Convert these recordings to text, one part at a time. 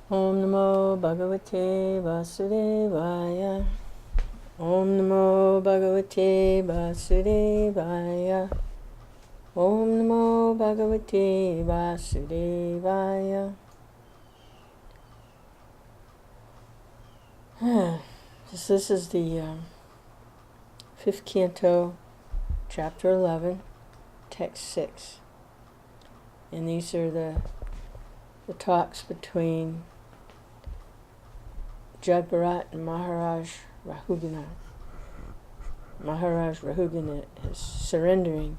Om Namo Bhagavate Vasudevaya. Om Namo Bhagavate Vasudevaya. Om Namo Bhagavate Vasudevaya. This is the fifth canto, chapter 11, text 6. And these are the talks between Jagbarat and Maharaj Rahugana. Maharaj Rahugana is surrendering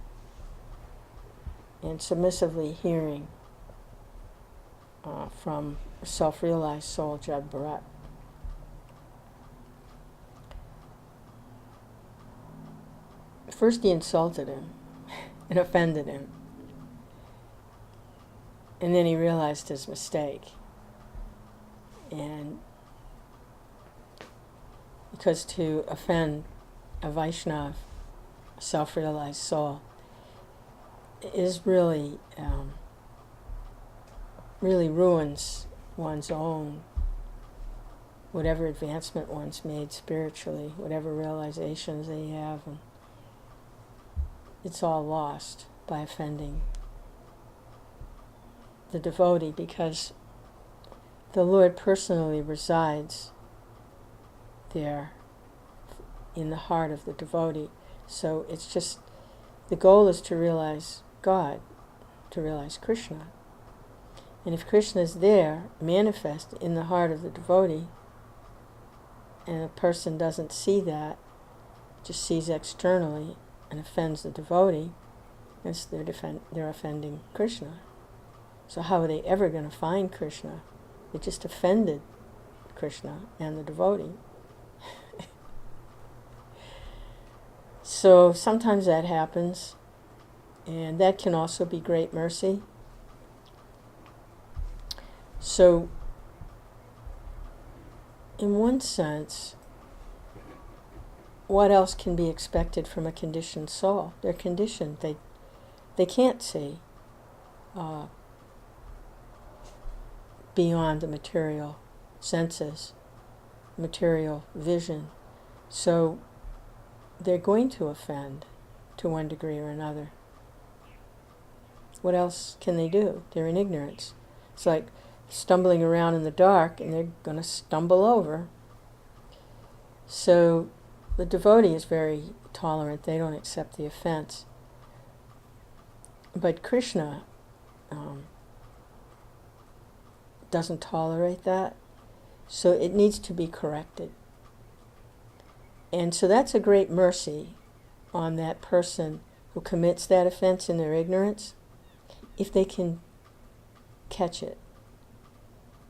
and submissively hearing from self-realized soul Jagbarat. First he insulted him and offended him. And then he realized his mistake. And because to offend a Vaishnav, a self-realized soul, is really, really ruins one's own, whatever advancement one's made spiritually, whatever realizations they have. And it's all lost by offending the devotee, because the Lord personally resides there in the heart of the devotee. So it's just, the goal is to realize God, to realize Krishna. And if Krishna is there, manifest in the heart of the devotee, and a person doesn't see that, just sees externally and offends the devotee, they're offending Krishna. So how are they ever going to find Krishna? They just offended Krishna and the devotee. So sometimes that happens, and that can also be great mercy. So in one sense, what else can be expected from a conditioned soul? They're conditioned. They can't see beyond the material senses, material vision. So they're going to offend to one degree or another. What else can they do? They're in ignorance. It's like stumbling around in the dark, and they're going to stumble over. So the devotee is very tolerant. They don't accept the offense. But Krishna doesn't tolerate that, so it needs to be corrected. And so that's a great mercy on that person who commits that offense in their ignorance. If they can catch it,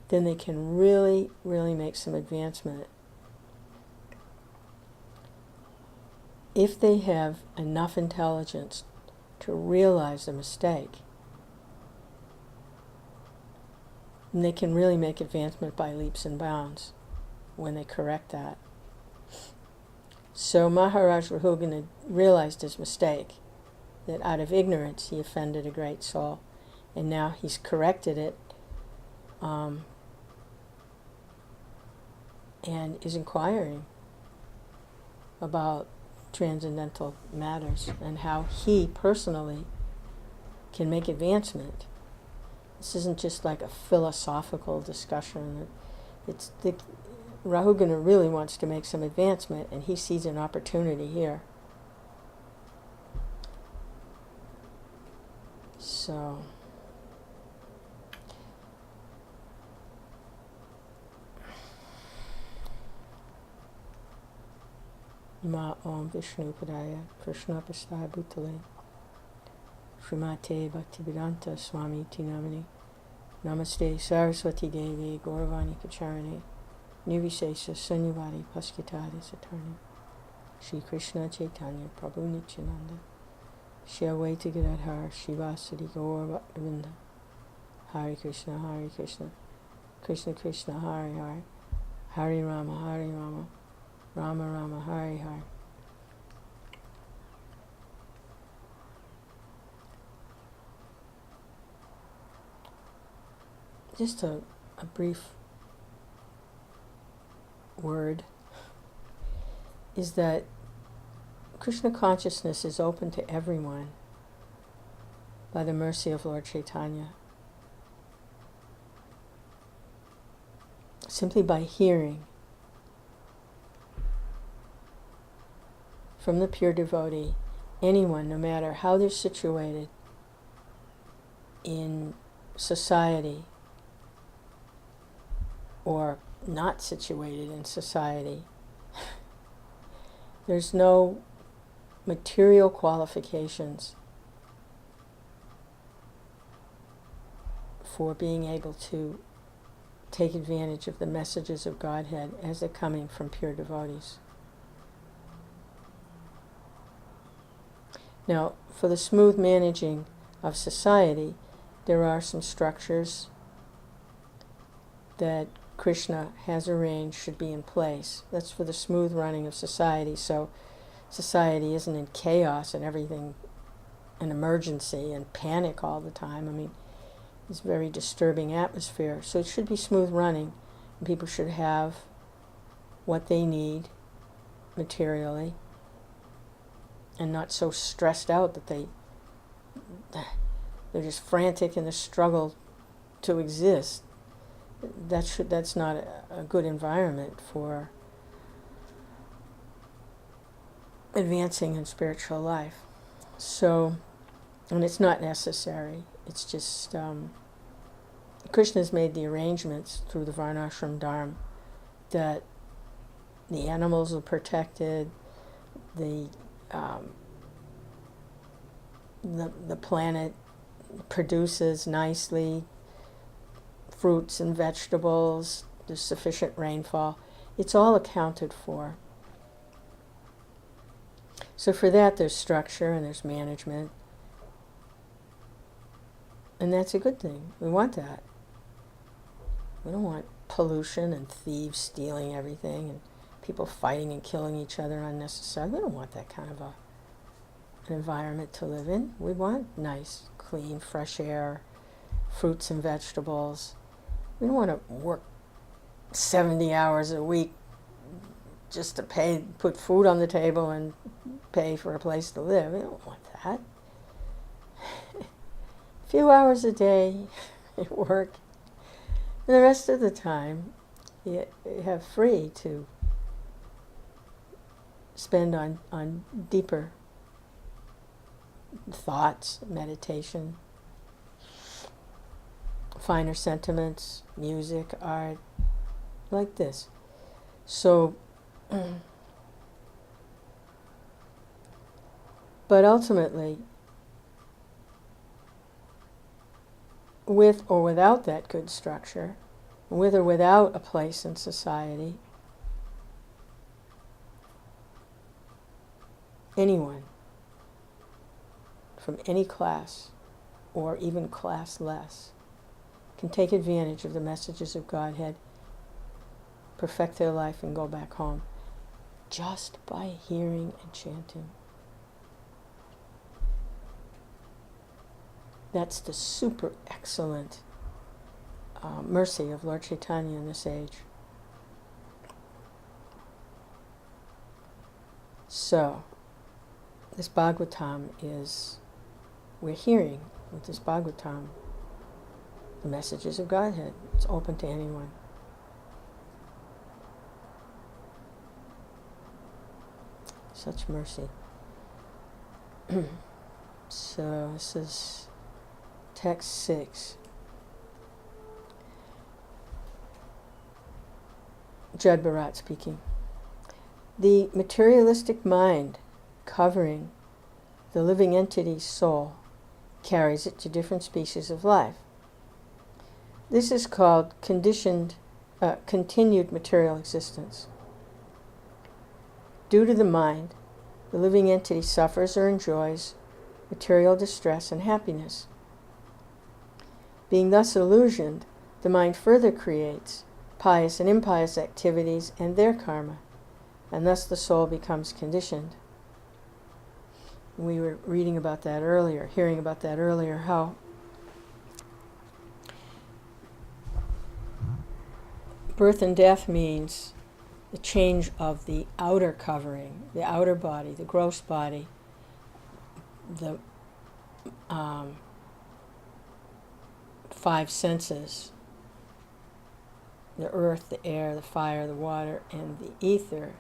then they can really, really make some advancement. If they have enough intelligence to realize a mistake, and they can really make advancement by leaps and bounds when they correct that. So Maharaj Rahugana realized his mistake, that out of ignorance he offended a great soul, and now he's corrected it, and is inquiring about transcendental matters and how he personally can make advancement. This isn't just like a philosophical discussion. Rahugana really wants to make some advancement, and he sees an opportunity here. So, Ma Om Vishnu Padaya Krishna Pastaya Bhutale Srimate Bhaktivedanta Swami Tinamani Namaste Saraswati Devi Gauravani Pacharane Nirvisesa Sunyavadi Paskitadi Satarni Shri Krishna Chaitanya Prabhu Nityananda Shri Advaita Gadadhar Shivasadi Gaur Bhaktivinda Hare Krishna Krishna Krishna Hare Hare Hare Rama Rama Rama Hare Hare. Just a brief word, is that Krishna consciousness is open to everyone by the mercy of Lord Chaitanya. Simply by hearing from the pure devotee, anyone, no matter how they're situated in society or not situated in society, there's no material qualifications for being able to take advantage of the messages of Godhead as they're coming from pure devotees. Now, for the smooth managing of society, there are some structures that Krishna has arranged should be in place. That's for the smooth running of society, so society isn't in chaos and everything an emergency and panic all the time. I mean, it's a very disturbing atmosphere. So it should be smooth running, and people should have what they need materially and not so stressed out that they're just frantic in the struggle to exist. That's not a good environment for advancing in spiritual life. So, and it's not necessary. It's just Krishna's made the arrangements through the Varnashram Dharma that the animals are protected, the planet produces nicely, fruits and vegetables, there's sufficient rainfall. It's all accounted for. So for that there's structure and there's management. And that's a good thing. We want that. We don't want pollution and thieves stealing everything and people fighting and killing each other unnecessarily. We don't want that kind of an environment to live in. We want nice, clean, fresh air, fruits and vegetables. We don't want to work 70 hours a week just to put food on the table and pay for a place to live. We don't want that. A few hours a day at work. And the rest of the time you have free to spend on deeper thoughts, meditation, finer sentiments, music, art, like this. So, but ultimately, with or without that good structure, with or without a place in society, anyone from any class or even class less can take advantage of the messages of Godhead, perfect their life and go back home just by hearing and chanting. That's the super excellent mercy of Lord Chaitanya in this age. So, this Bhagavatam we're hearing with this Bhagavatam the messages of Godhead. It's open to anyone. Such mercy. So, this is text 6. Jad Bharat speaking. The materialistic mind covering the living entity's soul carries it to different species of life. This is called continued material existence. Due to the mind, the living entity suffers or enjoys material distress and happiness. Being thus illusioned, the mind further creates pious and impious activities and their karma, and thus the soul becomes conditioned. We were reading about that earlier, hearing about that earlier, how birth and death means the change of the outer covering, the outer body, the gross body, the five senses, the earth, the air, the fire, the water, and the ether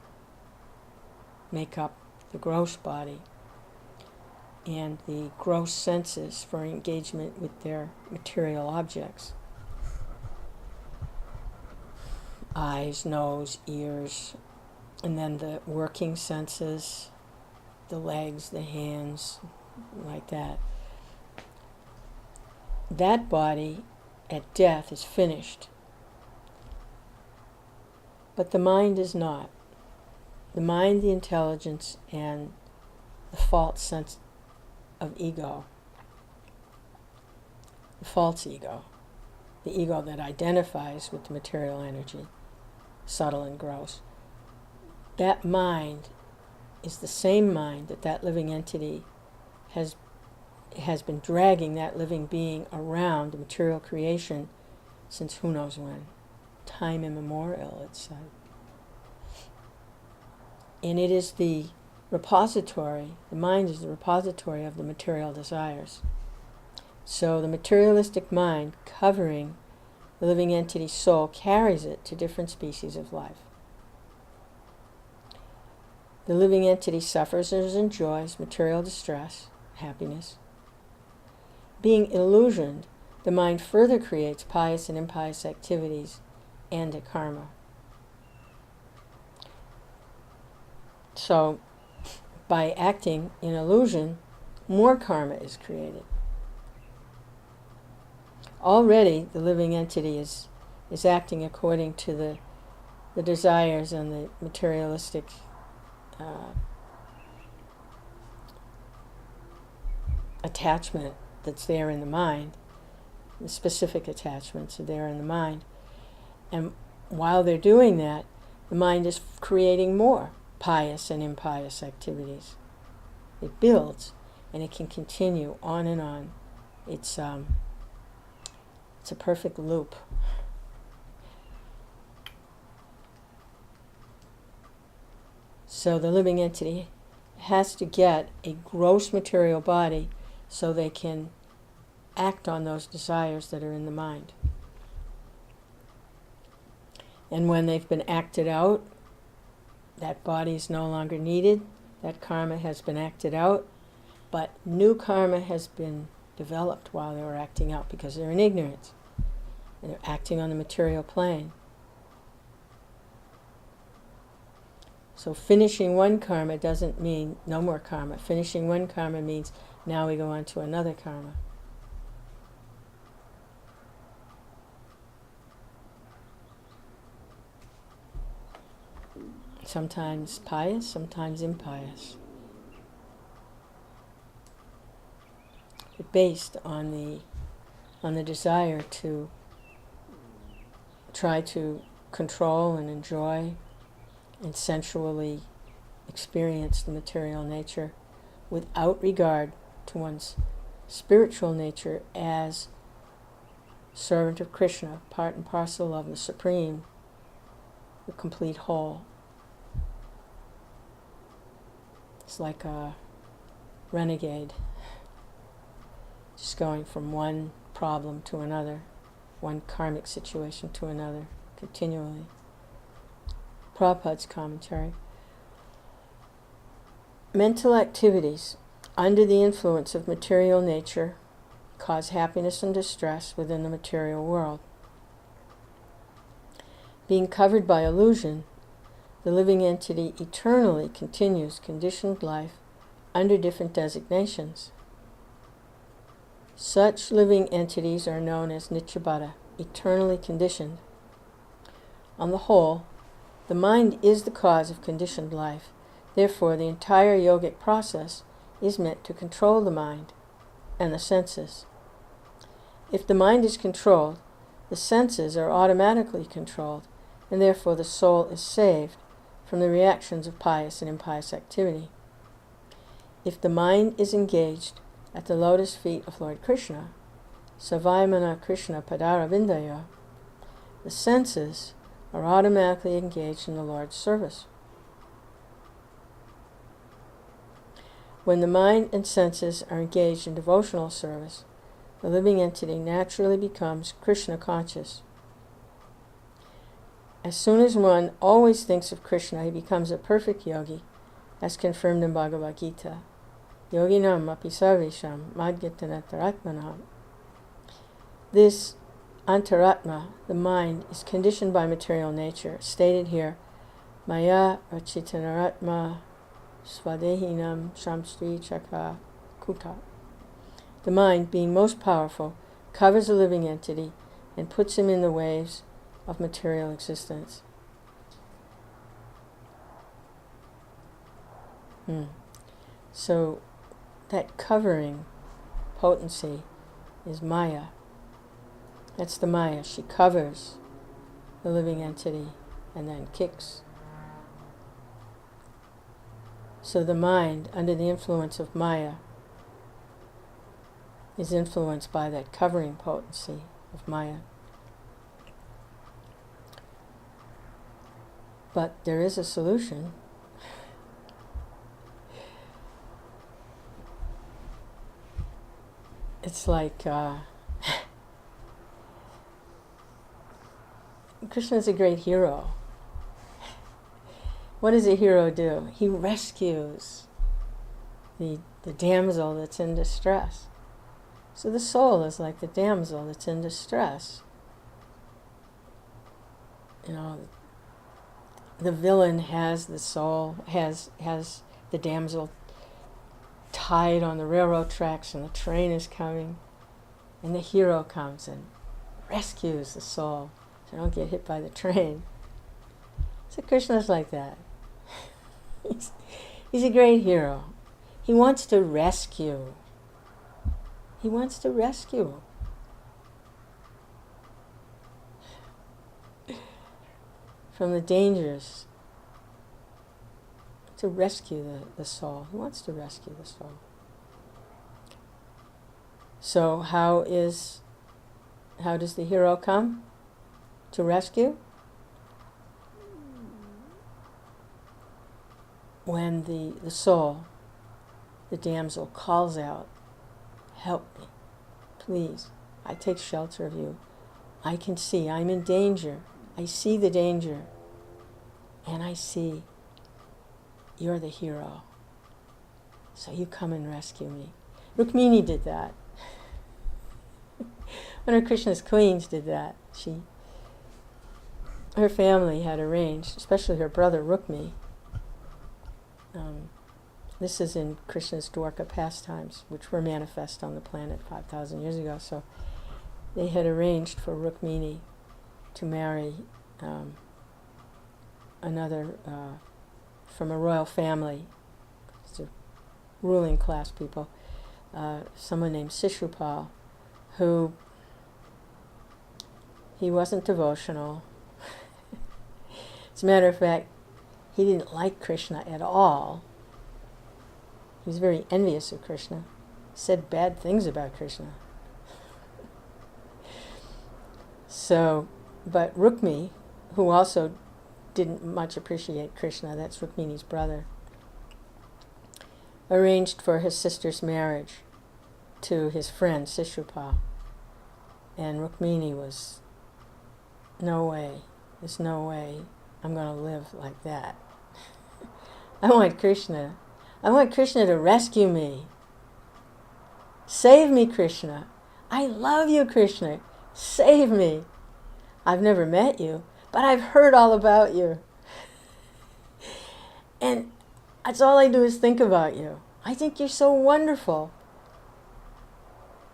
make up the gross body, and the gross senses for engagement with their material objects. Eyes, nose, ears, and then the working senses, the legs, the hands, like that. That body at death is finished. But the mind is not. The mind, the intelligence, and the false sense of ego, the false ego, the ego that identifies with the material energy, subtle and gross. That mind is the same mind that living entity has been dragging that living being around the material creation since who knows when. Time immemorial, it's said. And it is the repository, the mind is the repository of the material desires. So the materialistic mind covering the living entity's soul carries it to different species of life. The living entity suffers or enjoys material distress, happiness. Being illusioned, the mind further creates pious and impious activities and a karma. So, by acting in illusion, more karma is created. Already, the living entity is acting according to the desires and the materialistic attachment that's there in the mind. The specific attachments are there in the mind. And while they're doing that, the mind is creating more pious and impious activities. It builds, and it can continue on and on. It's a perfect loop. So the living entity has to get a gross material body so they can act on those desires that are in the mind. And when they've been acted out, that body is no longer needed, that karma has been acted out, but new karma has been developed while they were acting out because they're in ignorance. And they're acting on the material plane. So finishing one karma doesn't mean no more karma. Finishing one karma means now we go on to another karma. Sometimes pious, sometimes impious. But based on the desire to try to control and enjoy and sensually experience the material nature without regard to one's spiritual nature as servant of Krishna, part and parcel of the Supreme, the complete whole. It's like a renegade, just going from one problem to another, one karmic situation to another, continually. Prabhupada's commentary. Mental activities under the influence of material nature cause happiness and distress within the material world. Being covered by illusion, the living entity eternally continues conditioned life under different designations. Such living entities are known as nityabhata, eternally conditioned. On the whole, the mind is the cause of conditioned life. Therefore, the entire yogic process is meant to control the mind and the senses. If the mind is controlled, the senses are automatically controlled, and therefore the soul is saved from the reactions of pious and impious activity. If the mind is engaged at the lotus feet of Lord Krishna, Savaimana Krishna Padarabindaya, the senses are automatically engaged in the Lord's service. When the mind and senses are engaged in devotional service, the living entity naturally becomes Krishna conscious. As soon as one always thinks of Krishna, he becomes a perfect yogi, as confirmed in Bhagavad Gita. Yoginam api sarvesham madgyatanataratmanam. This antaratma, the mind, is conditioned by material nature, stated here, maya rachitanaratma svadehinam shamstri chakra kuta. The mind, being most powerful, covers the living entity and puts him in the waves of material existence. So that covering potency is Maya. That's the Maya. She covers the living entity and then kicks. So the mind, under the influence of Maya, is influenced by that covering potency of Maya. But there is a solution. It's like Krishna is a great hero. What does a hero do? He rescues the damsel that's in distress. So the soul is like the damsel that's in distress. You know, the villain has the soul, has the damsel tied on the railroad tracks, and the train is coming, and the hero comes and rescues the soul so don't get hit by the train. So Krishna's like that. He's a great hero. He wants to rescue. He wants to rescue. From the dangers, to rescue the soul. He wants to rescue the soul. So how does the hero come to rescue? When the soul, the damsel, calls out, "Help me, please. I take shelter of you. I can see, I'm in danger. I see the danger. And I see you're the hero. So you come and rescue me." Rukmini did that. One of Krishna's queens did that. Her family had arranged, especially her brother Rukmi. This is in Krishna's Dwarka pastimes, which were manifest on the planet 5,000 years ago. So they had arranged for Rukmini to marry another from a royal family, it's a ruling class people, someone named Sishupal, who he wasn't devotional. As a matter of fact, he didn't like Krishna at all. He was very envious of Krishna, said bad things about Krishna. So, but Rukmi, who also didn't much appreciate Krishna, that's Rukmini's brother, arranged for his sister's marriage to his friend Sishupal. And Rukmini was, no way, there's no way I'm going to live like that. I want Krishna to rescue me. Save me, Krishna. I love you, Krishna. Save me. I've never met you, but I've heard all about you. And that's all I do is think about you. I think you're so wonderful.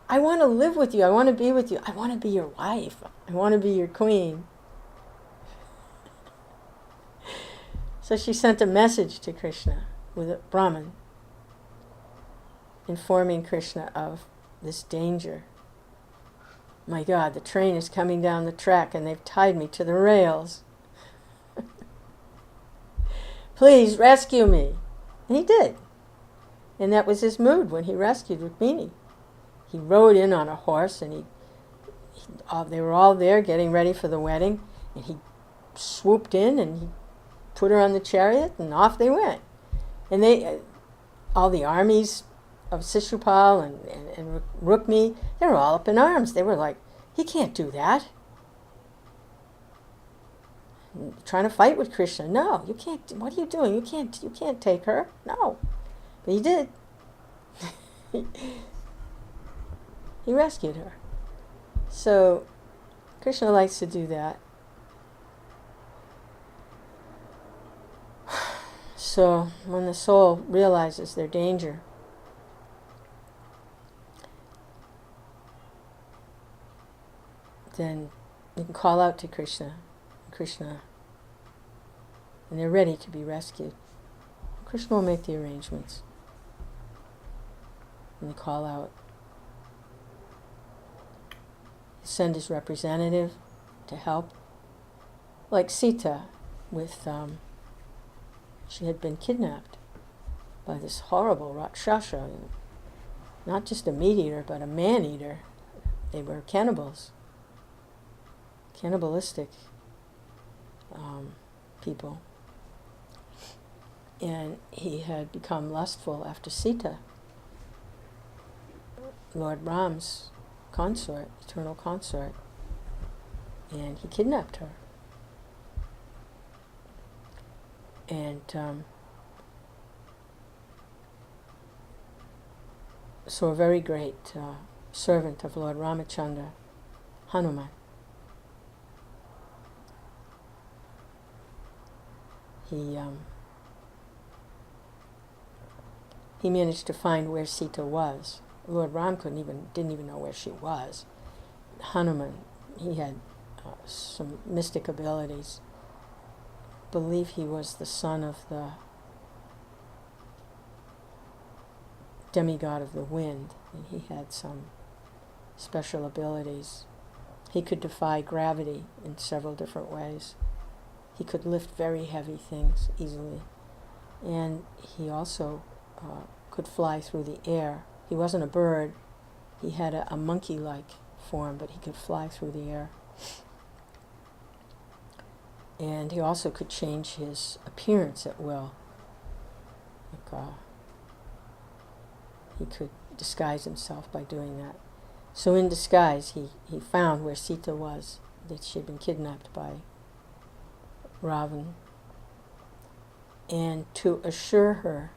I want to live with you. I want to be with you. I want to be your wife. I want to be your queen. So she sent a message to Krishna with a Brahmin, informing Krishna of this danger. My God, the train is coming down the track and they've tied me to the rails. Please rescue me. And he did. And that was his mood when he rescued Rukmini. He rode in on a horse, and they were all there getting ready for the wedding, and he swooped in and he put her on the chariot and off they went. And they, all the armies of Shishupal and Rukmi, they were all up in arms. They were like, he can't do that. Trying to fight with Krishna. No, you can't. What are you doing? You can't take her. No. But he did. He rescued her. So Krishna likes to do that. So when the soul realizes their danger, then you can call out to Krishna, and they're ready to be rescued. Krishna will make the arrangements. And they call out. He send his representative to help. Like Sita with, she had been kidnapped by this horrible Rakshasa, not just a meat eater, but a man eater. They were cannibals, cannibalistic people. And he had become lustful after Sita, Lord Ram's consort, eternal consort, and he kidnapped her. And so a very great servant of Lord Ramachandra, Hanuman, he managed to find where Sita was. Lord Ram didn't even know where she was. Hanuman, he had some mystic abilities. I believe he was the son of the demigod of the wind, and he had some special abilities. He could defy gravity in several different ways. He could lift very heavy things easily. And he also could fly through the air. He wasn't a bird. He had a monkey-like form, but he could fly through the air. And he also could change his appearance at will. Like, he could disguise himself by doing that. So in disguise, he found where Sita was, that she had been kidnapped by Ravan. And to assure her,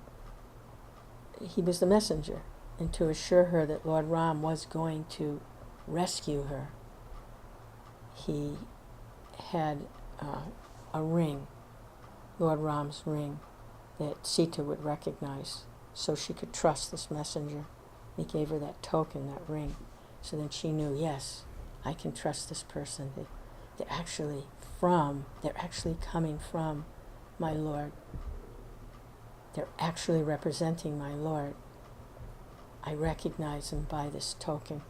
he was the messenger, and to assure her that Lord Ram was going to rescue her, he had a ring, Lord Ram's ring, that Sita would recognize, so she could trust this messenger. He gave her that token, that ring, so then she knew, yes, I can trust this person. They're actually coming from my Lord. They're actually representing my Lord. I recognize him by this token.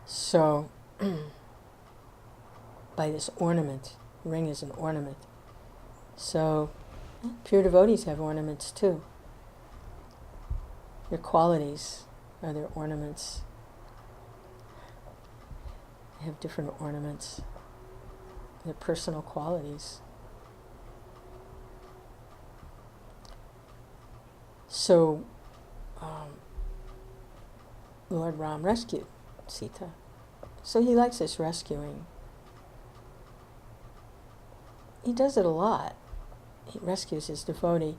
So, by this ornament, ring is an ornament. So, pure devotees have ornaments too. Their qualities are their ornaments. They have different ornaments. Their personal qualities. So, Lord Ram rescued Sita. So he likes this rescuing. He does it a lot. He rescues his devotee.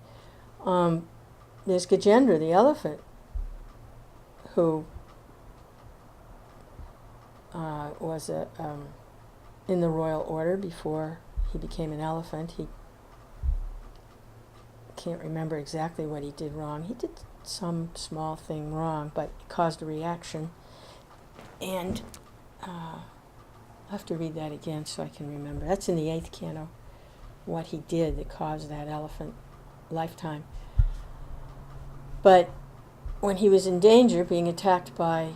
There's Gajendra, the elephant, who was in the royal order before he became an elephant. He can't remember exactly what he did wrong. He did some small thing wrong, but it caused a reaction. And I'll have to read that again so I can remember. That's in the 8th canto, what he did that caused that elephant lifetime. But when he was in danger, being attacked by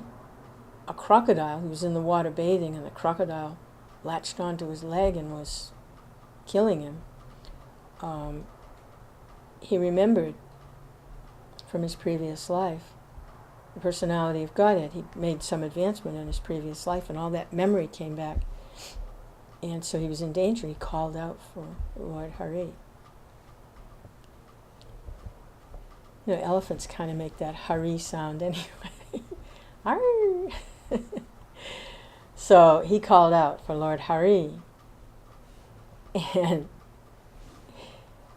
a crocodile, he was in the water bathing, and the crocodile latched onto his leg and was killing him. He remembered from his previous life the personality of Godhead. He made some advancement in his previous life, and all that memory came back. And so he was in danger. He called out for Lord Hari. You know, elephants kind of make that Hari sound anyway. Hari! So he called out for Lord Hari. And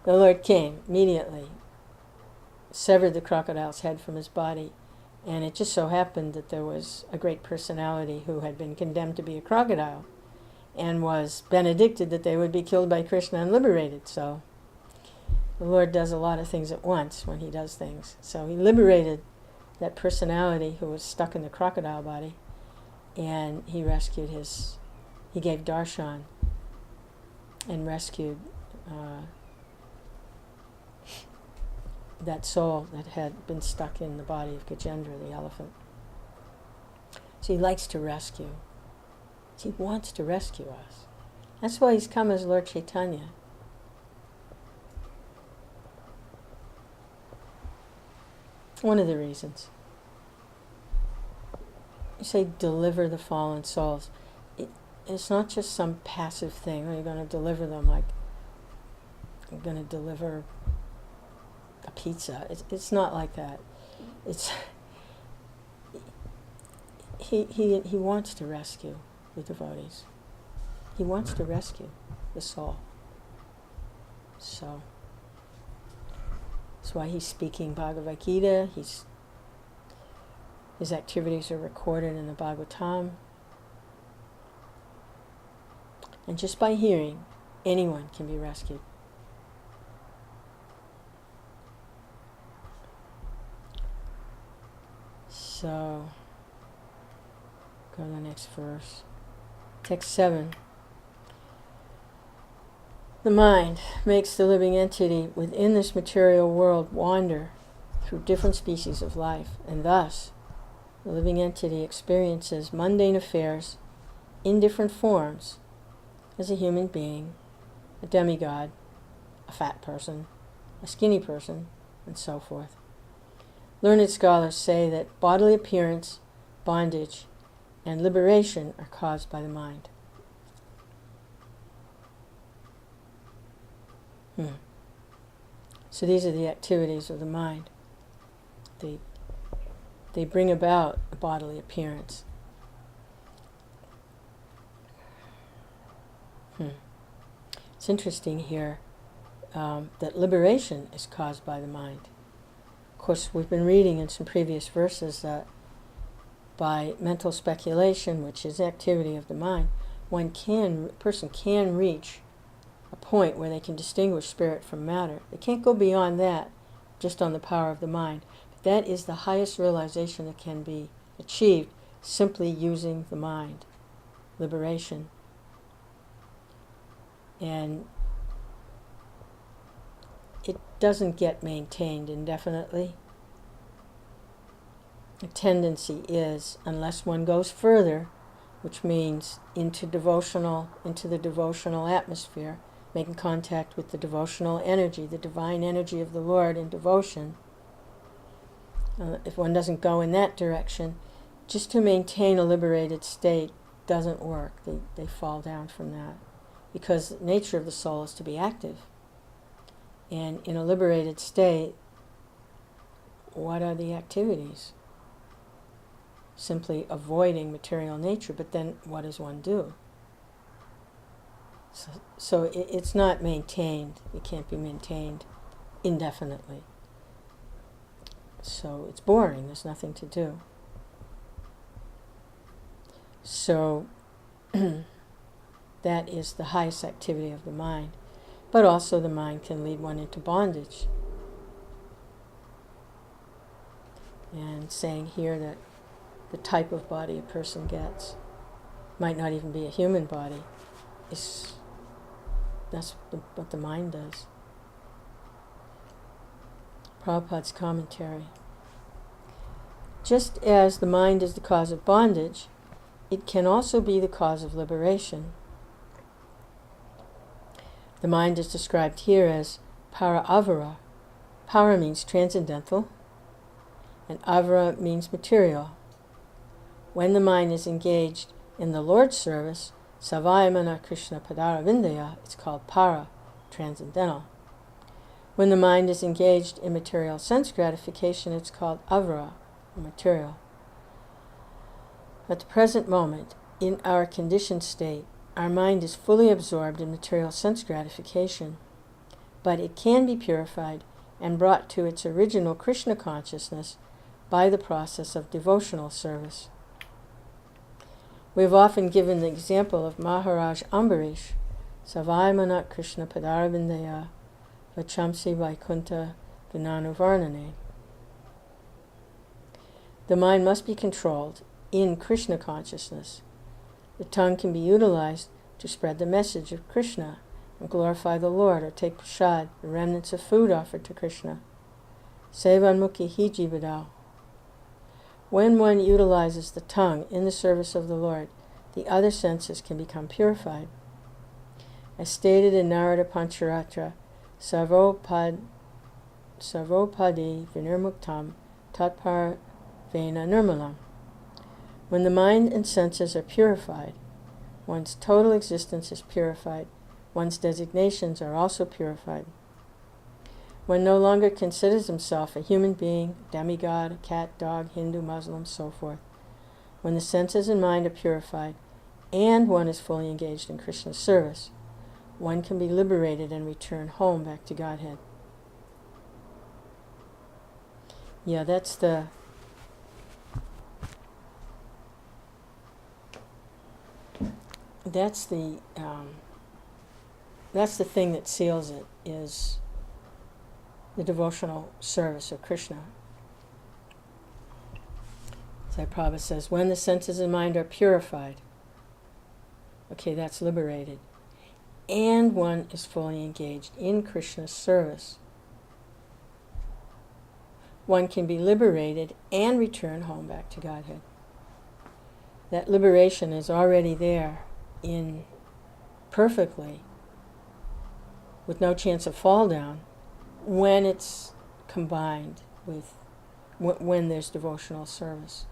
the Lord came immediately, severed the crocodile's head from his body, and it just so happened that there was a great personality who had been condemned to be a crocodile and was benedicted that they would be killed by Krishna and liberated. So the Lord does a lot of things at once when he does things. So he liberated that personality who was stuck in the crocodile body, and he rescued he gave darshan and rescued that soul that had been stuck in the body of Gajendra, the elephant. So he likes to rescue. He wants to rescue us. That's why he's come as Lord Chaitanya. One of the reasons. You say deliver the fallen souls. It's not just some passive thing. You're going to deliver them like you're going to deliver a pizza. It's not like that. It's he wants to rescue the devotees. He wants to rescue the soul. So that's why he's speaking Bhagavad Gita. His activities are recorded in the Bhagavatam. And just by hearing, anyone can be rescued. So, go to the next verse. Text 7. The mind makes the living entity within this material world wander through different species of life, and thus the living entity experiences mundane affairs in different forms as a human being, a demigod, a fat person, a skinny person, and so forth. Learned scholars say that bodily appearance, bondage, and liberation are caused by the mind. So these are the activities of the mind. They bring about a bodily appearance. It's interesting here that liberation is caused by the mind. Of course, we've been reading in some previous verses that by mental speculation, which is activity of the mind, a person can reach a point where they can distinguish spirit from matter. They can't go beyond that, just on the power of the mind. But that is the highest realization that can be achieved simply using the mind. Liberation. And it doesn't get maintained indefinitely. The tendency is, unless one goes further, which means into the devotional atmosphere, making contact with the devotional energy, the divine energy of the Lord in devotion. If one doesn't go in that direction, just to maintain a liberated state doesn't work. They fall down from that. Because the nature of the soul is to be active. And in a liberated state, what are the activities? Simply avoiding material nature, but then what does one do? So it's not maintained. It can't be maintained indefinitely. So it's boring. There's nothing to do. So that is the highest activity of the mind. But also the mind can lead one into bondage. And saying here that the type of body a person gets might not even be a human body. That's what the mind does. Prabhupada's commentary. Just as the mind is the cause of bondage, it can also be the cause of liberation. The mind is described here as para avara. Para means transcendental, and avara means material. When the mind is engaged in the Lord's service, savayamana Krishna Padaravindaya, it's called para, transcendental. When the mind is engaged in material sense gratification, it's called avara, material. At the present moment, in our conditioned state, our mind is fully absorbed in material sense gratification, but it can be purified and brought to its original Krishna consciousness by the process of devotional service. We have often given the example of Maharaj Ambarish, Savaimanat Krishna Padaravindaya Vachamsi Vaikunta Gnanavarnane. The mind must be controlled in Krishna consciousness. The tongue can be utilized to spread the message of Krishna and glorify the Lord, or take prasad, the remnants of food offered to Krishna. Sevanmukhi hi jivadao. When one utilizes the tongue in the service of the Lord, the other senses can become purified. As stated in Narada Pancharatra, Sarvopadi Vinirmuktam Tatpar Vena Nirmalam. When the mind and senses are purified, one's total existence is purified. One's designations are also purified. One no longer considers himself a human being, demigod, a cat, dog, Hindu, Muslim, so forth. When the senses and mind are purified, and one is fully engaged in Krishna's service, one can be liberated and return home back to Godhead. Yeah, that's the thing that seals it, is the devotional service of Krishna. Sai Prabhupada says, when the senses and mind are purified, okay, that's liberated, and one is fully engaged in Krishna's service, one can be liberated and return home back to Godhead. That liberation is already there in perfectly, with no chance of fall down, when it's combined with, when there's devotional service.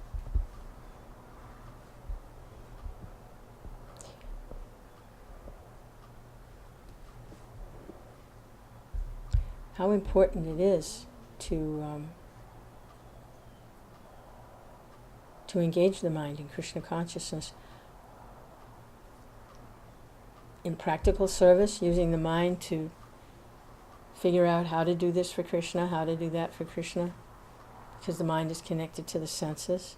How important it is to engage the mind in Krishna consciousness. In practical service, using the mind to figure out how to do this for Krishna, how to do that for Krishna, because the mind is connected to the senses.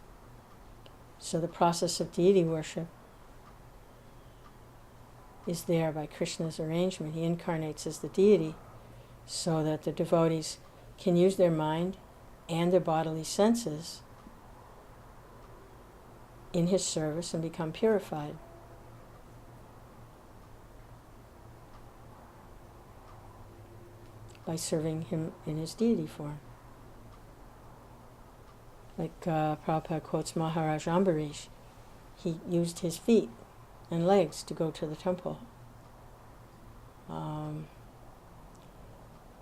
So the process of deity worship is there by Krishna's arrangement. He incarnates as the deity so that the devotees can use their mind and their bodily senses in his service and become purified. By serving him in his deity form. Like Prabhupada quotes Maharaj Ambarish, he used his feet and legs to go to the temple.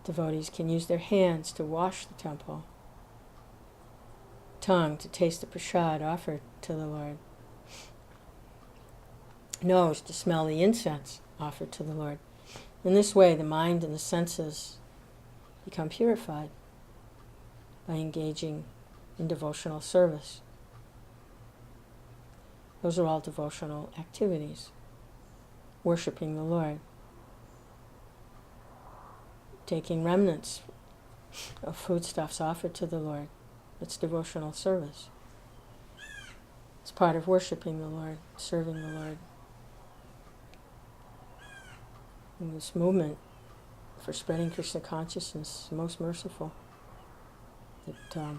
Devotees can use their hands to wash the temple, tongue to taste the prasad offered to the Lord, nose to smell the incense offered to the Lord. In this way, the mind and the senses become purified by engaging in devotional service. Those are all devotional activities. Worshipping the Lord. Taking remnants of foodstuffs offered to the Lord. It's devotional service. It's part of worshipping the Lord, serving the Lord. And this movement for spreading Krishna consciousness is most merciful. That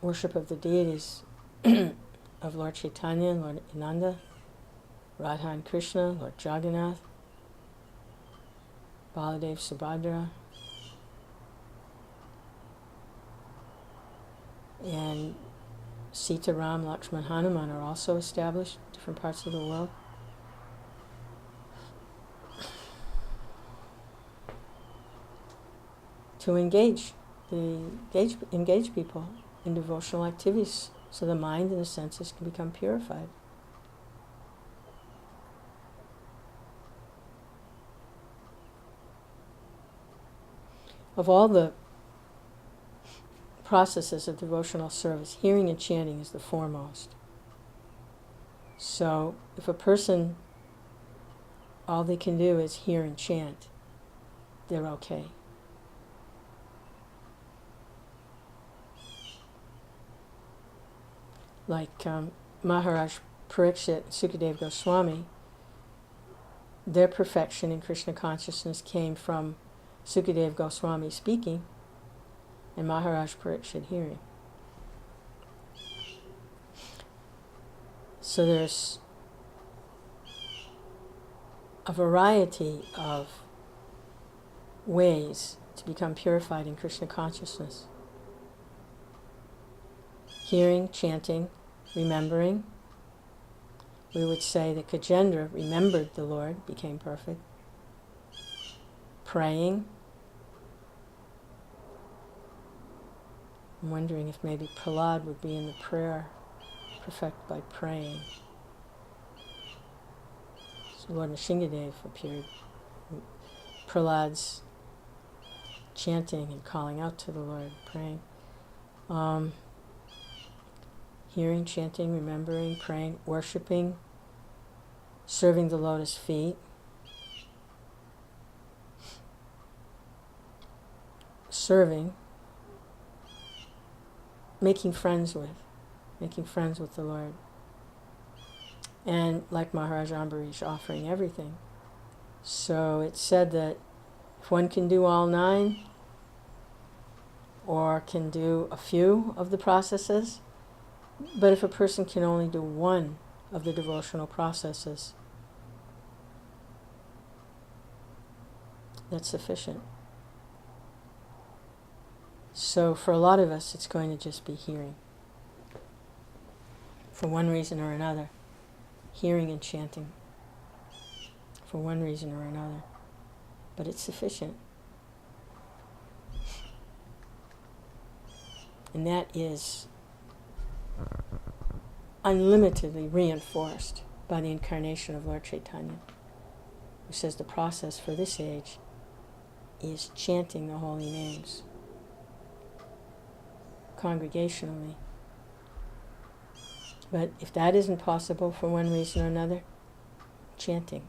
worship of the deities of Lord Chaitanya and Lord Ananda, Radha and Krishna, Lord Jagannath, Baladev, Subhadra, and Sita, Ram, Lakshman, Hanuman are also established in different parts of the world. to engage people in devotional activities so the mind and the senses can become purified. Of all the processes of devotional service, hearing and chanting is the foremost. So if a person, all they can do is hear and chant, they're okay. Like Maharaj Parikshit and Sukadeva Goswami, their perfection in Krishna consciousness came from Sukadeva Goswami speaking and Maharaj Parikshit hearing. So there's a variety of ways to become purified in Krishna consciousness. Hearing, chanting, remembering. We would say that Gajendra remembered the Lord, became perfect. Praying. I'm wondering if maybe Prahlad would be in the prayer, perfect by praying. So Lord Nrsingadev appeared. Prahlad's chanting and calling out to the Lord, praying. Hearing, chanting, remembering, praying, worshipping, serving the lotus feet, serving, making friends with the Lord. And like Maharaj Ambarish, offering everything. So it's said that if one can do all 9, or can do a few of the processes, but if a person can only do one of the devotional processes, that's sufficient. So for a lot of us, it's going to just be hearing. For one reason or another. Hearing and chanting. For one reason or another. But it's sufficient. And that is unlimitedly reinforced by the incarnation of Lord Chaitanya, who says the process for this age is chanting the holy names congregationally. But if that isn't possible for one reason or another, chanting.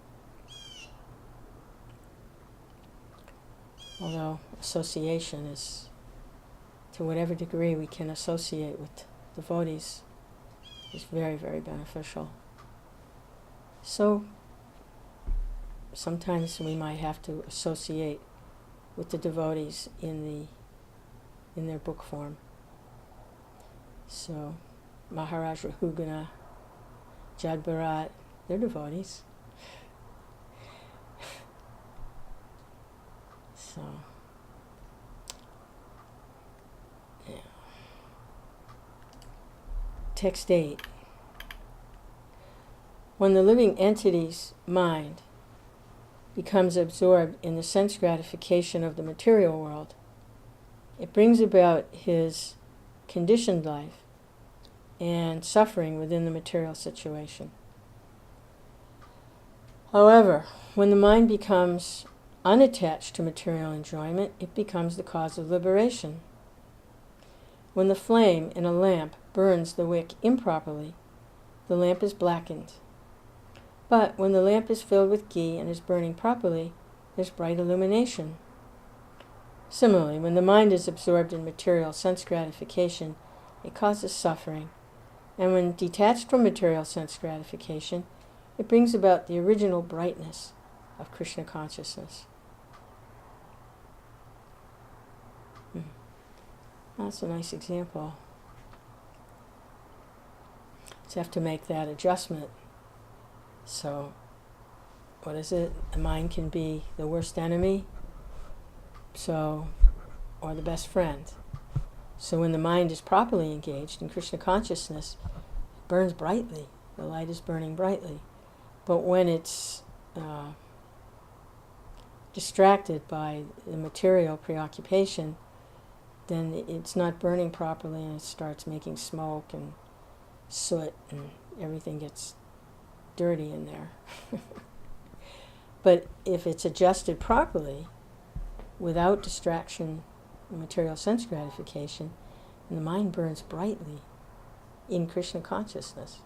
Although association is, to whatever degree we can associate with devotees, is very, very beneficial. So sometimes we might have to associate with the devotees in their book form. So Maharaj Rahugana, Jad Bharat, they're devotees. So, yeah. Text 8. When the living entity's mind becomes absorbed in the sense gratification of the material world, it brings about his conditioned life and suffering within the material situation. However, when the mind becomes unattached to material enjoyment, it becomes the cause of liberation. When the flame in a lamp burns the wick improperly, the lamp is blackened. But when the lamp is filled with ghee and is burning properly, there's bright illumination. Similarly, when the mind is absorbed in material sense gratification, it causes suffering. And when detached from material sense gratification, it brings about the original brightness of Krishna consciousness. That's a nice example. Just have to make that adjustment. So, what is it? The mind can be the worst enemy, or the best friend. So when the mind is properly engaged in Krishna consciousness, it burns brightly. The light is burning brightly. But when it's distracted by the material preoccupation, then it's not burning properly and it starts making smoke and soot and everything gets dirty in there. But if it's adjusted properly, without distraction and material sense gratification, and the mind burns brightly in Krishna consciousness.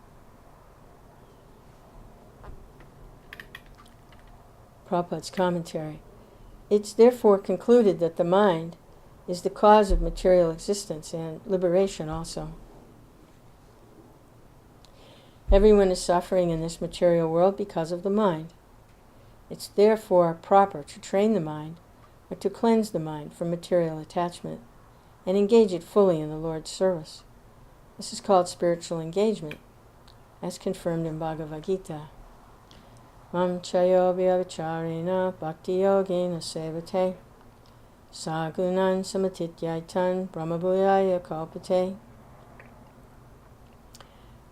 Prabhupada's commentary. It's therefore concluded that the mind is the cause of material existence and liberation also. Everyone is suffering in this material world because of the mind. It's therefore proper to train the mind, or to cleanse the mind from material attachment, and engage it fully in the Lord's service. This is called spiritual engagement, as confirmed in Bhagavad Gita. Mam chayo vyavacharena bhakti yogena sevate sagunan samatityaitan brahmabhuyaya kalpate.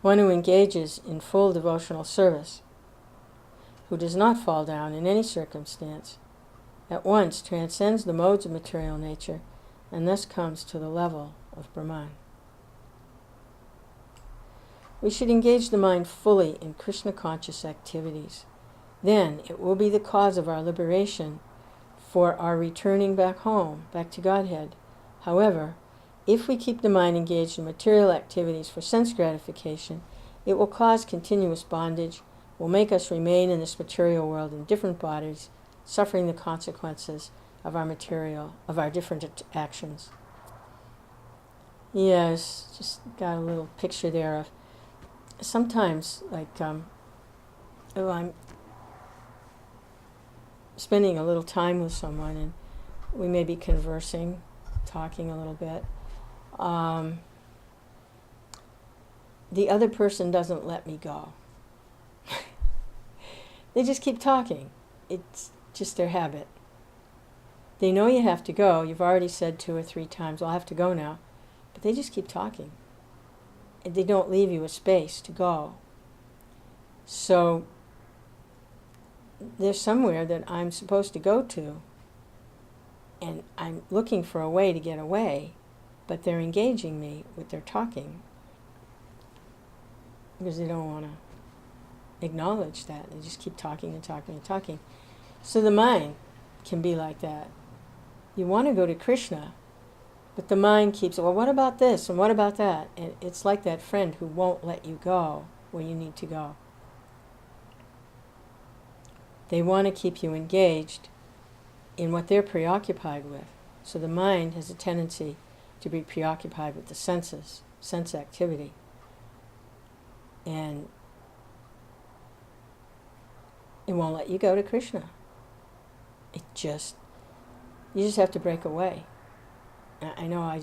One who engages in full devotional service, who does not fall down in any circumstance, at once transcends the modes of material nature and thus comes to the level of Brahman. We should engage the mind fully in Krishna-conscious activities. Then it will be the cause of our liberation, for our returning back home, back to Godhead. However, if we keep the mind engaged in material activities for sense gratification, it will cause continuous bondage, will make us remain in this material world in different bodies, suffering the consequences of our different actions. Yes, just got a little picture there of sometimes, I'm spending a little time with someone and we may be conversing, talking a little bit. The other person doesn't let me go. They just keep talking. It's just their habit. They know you have to go. You've already said 2 or 3 times, I'll have to go now. But they just keep talking. And they don't leave you a space to go. So there's somewhere that I'm supposed to go to, and I'm looking for a way to get away, but they're engaging me with their talking because they don't want to acknowledge that. They just keep talking and talking and talking. So the mind can be like that. You want to go to Krishna, but the mind keeps, well, what about this and what about that? And it's like that friend who won't let you go where you need to go. They want to keep you engaged in what they're preoccupied with. So the mind has a tendency to be preoccupied with the senses, sense activity. And it won't let you go to Krishna. You just have to break away. I know,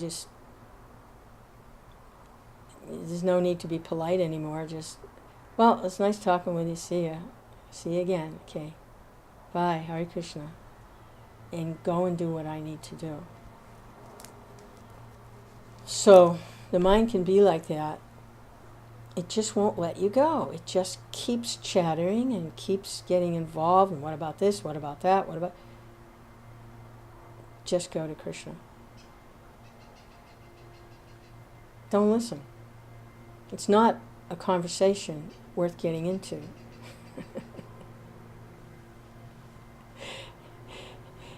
there's no need to be polite anymore. Just, well, it's nice talking with you. See ya. See you again. Okay. Bye. Hare Krishna. And go and do what I need to do. So the mind can be like that. It just won't let you go. It just keeps chattering and keeps getting involved. And what about this? What about that? What about... Just go to Krishna. Don't listen. It's not a conversation worth getting into.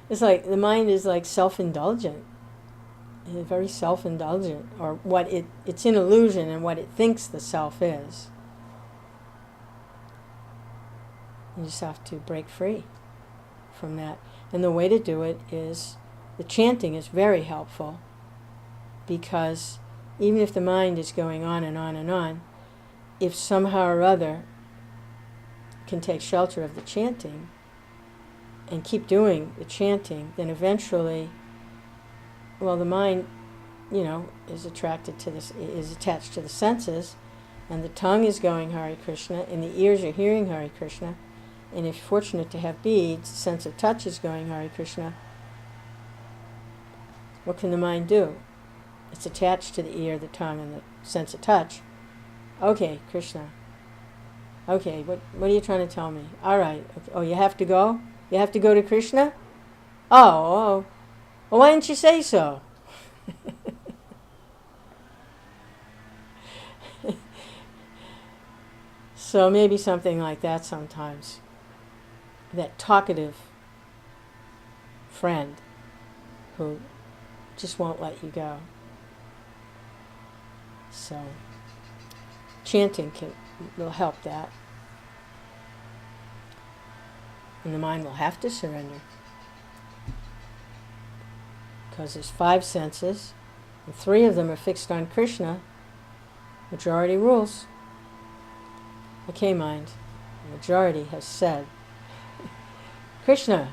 It's like the mind is like self-indulgent. It's very self-indulgent, or what it's in illusion and what it thinks the self is. You just have to break free from that. And the way to do it is, the chanting is very helpful, because even if the mind is going on and on and on, if somehow or other can take shelter of the chanting and keep doing the chanting, then eventually, well, the mind, is attracted to this, is attached to the senses, and the tongue is going Hare Krishna, and the ears are hearing Hare Krishna, and if you're fortunate to have beads, the sense of touch is going Hare Krishna. What can the mind do? It's attached to the ear, the tongue, and the sense of touch. Okay, Krishna. Okay, what are you trying to tell me? All right. Okay. Oh, you have to go? You have to go to Krishna? Oh, well, why didn't you say so? So maybe something like that sometimes. That talkative friend who just won't let you go. So chanting will help that. And the mind will have to surrender. Because there's 5 senses, and 3 of them are fixed on Krishna. Majority rules. Okay, mind. The majority has said, Krishna.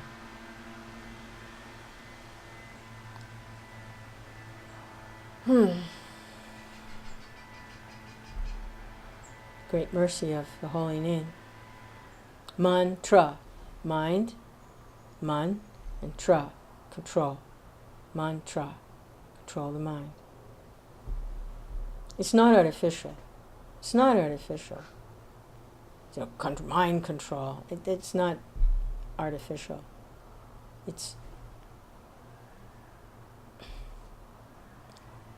Great mercy of the holy name. Mantra. Mind, man, and tra. Control. Mantra. Control the mind. It's not artificial. It's not artificial. You know, mind control. It's not artificial. It's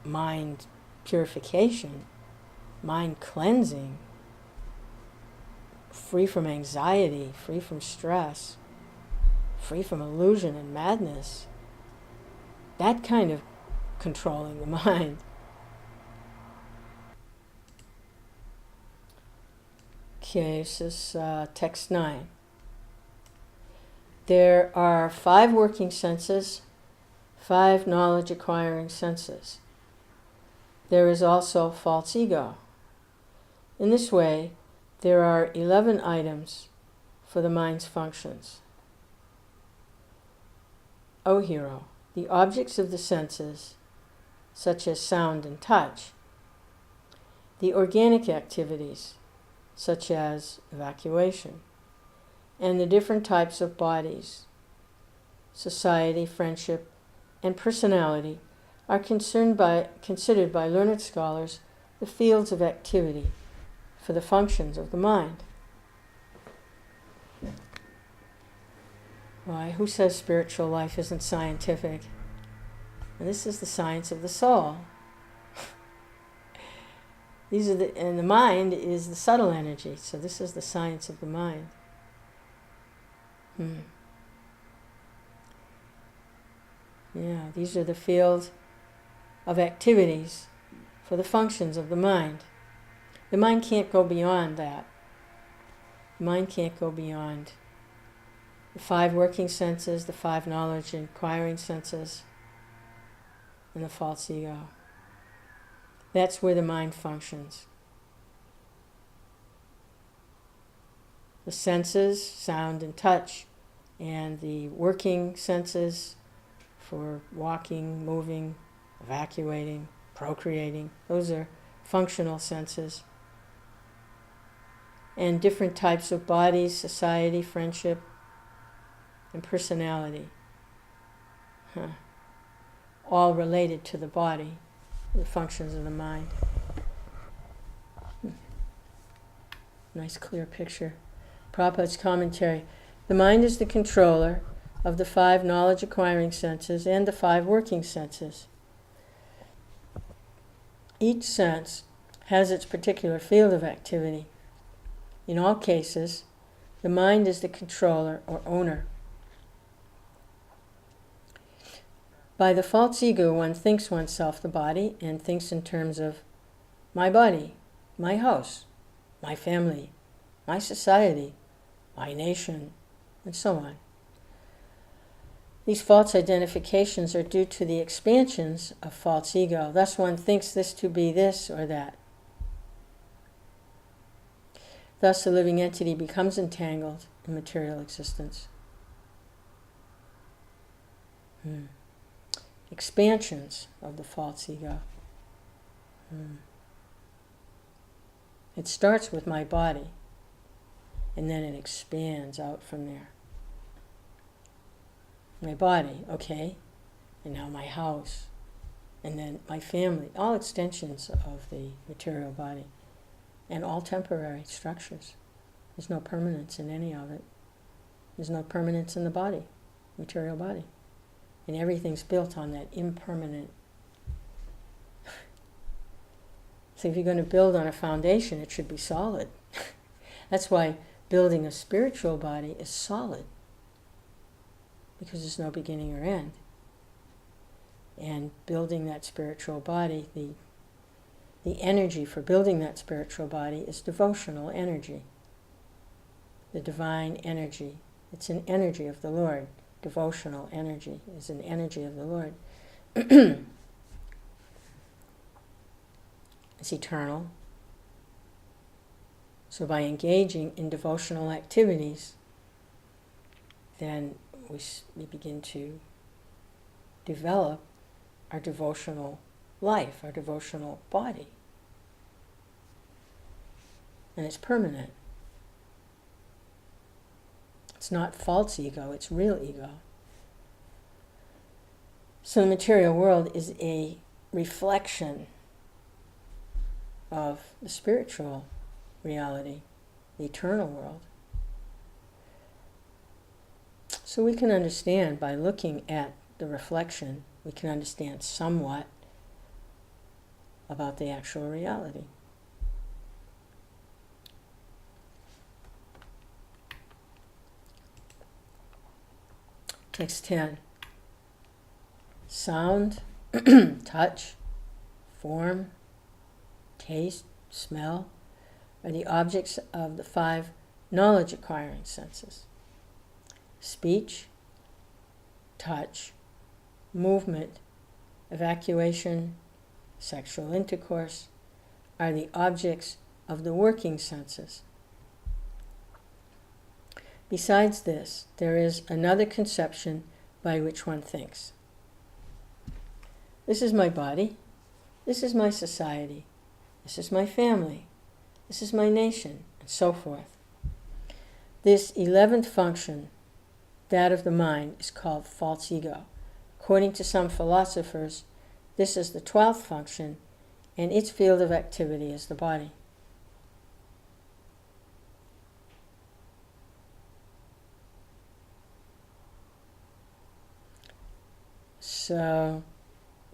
mind purification, mind cleansing, free from anxiety, free from stress, free from illusion and madness. That kind of controlling the mind. Okay, this is text 9. There are 5 working senses, 5 knowledge-acquiring senses. There is also false ego. In this way, there are 11 items for the mind's functions. O hero, the objects of the senses, such as sound and touch, the organic activities, such as evacuation, and the different types of bodies, society, friendship, and personality are considered by learned scholars the fields of activity for the functions of the mind. Why? Who says spiritual life isn't scientific? And this is the science of the soul. And the mind is the subtle energy, so this is the science of the mind. Yeah, these are the fields of activities for the functions of the mind. The mind can't go beyond that. The mind can't go beyond the 5 working senses, the 5 knowledge and acquiring senses, and the false ego. That's where the mind functions. The senses, sound and touch, and the working senses for walking, moving, evacuating, procreating, those are functional senses. And different types of bodies, society, friendship, and personality. All related to the body, the functions of the mind. Nice clear picture. Prabhupada's commentary. The mind is the controller of the 5 knowledge-acquiring senses and the 5 working senses. Each sense has its particular field of activity. In all cases, the mind is the controller or owner. By the false ego, one thinks oneself the body and thinks in terms of my body, my house, my family, my society, my nation, and so on. These false identifications are due to the expansions of false ego. Thus one thinks this to be this or that. Thus the living entity becomes entangled in material existence. Expansions of the false ego. It starts with my body, and then it expands out from there. My body, okay, and now my house, and then my family, all extensions of the material body, and all temporary structures. There's no permanence in any of it. There's no permanence in the body, material body. And everything's built on that impermanent. So if you're going to build on a foundation, it should be solid. That's why building a spiritual body is solid, because there's no beginning or end. And building that spiritual body, the energy for building that spiritual body is devotional energy. The divine energy. It's an energy of the Lord. Devotional energy is an energy of the Lord. It's eternal. So by engaging in devotional activities, then we begin to develop our devotional life, our devotional body. And it's permanent. It's not false ego, it's real ego. So the material world is a reflection of the spiritual reality, the eternal world. So we can understand, by looking at the reflection, we can understand somewhat about the actual reality. Text 10. Sound, touch, form, taste, smell are the objects of the 5 knowledge-acquiring senses. Speech, touch, movement, evacuation, sexual intercourse are the objects of the working senses. Besides this, there is another conception by which one thinks. This is my body, this is my society, this is my family, this is my nation, and so forth. This 11th function, that of the mind, is called false ego. According to some philosophers, this is the 12th function, and its field of activity is the body. So,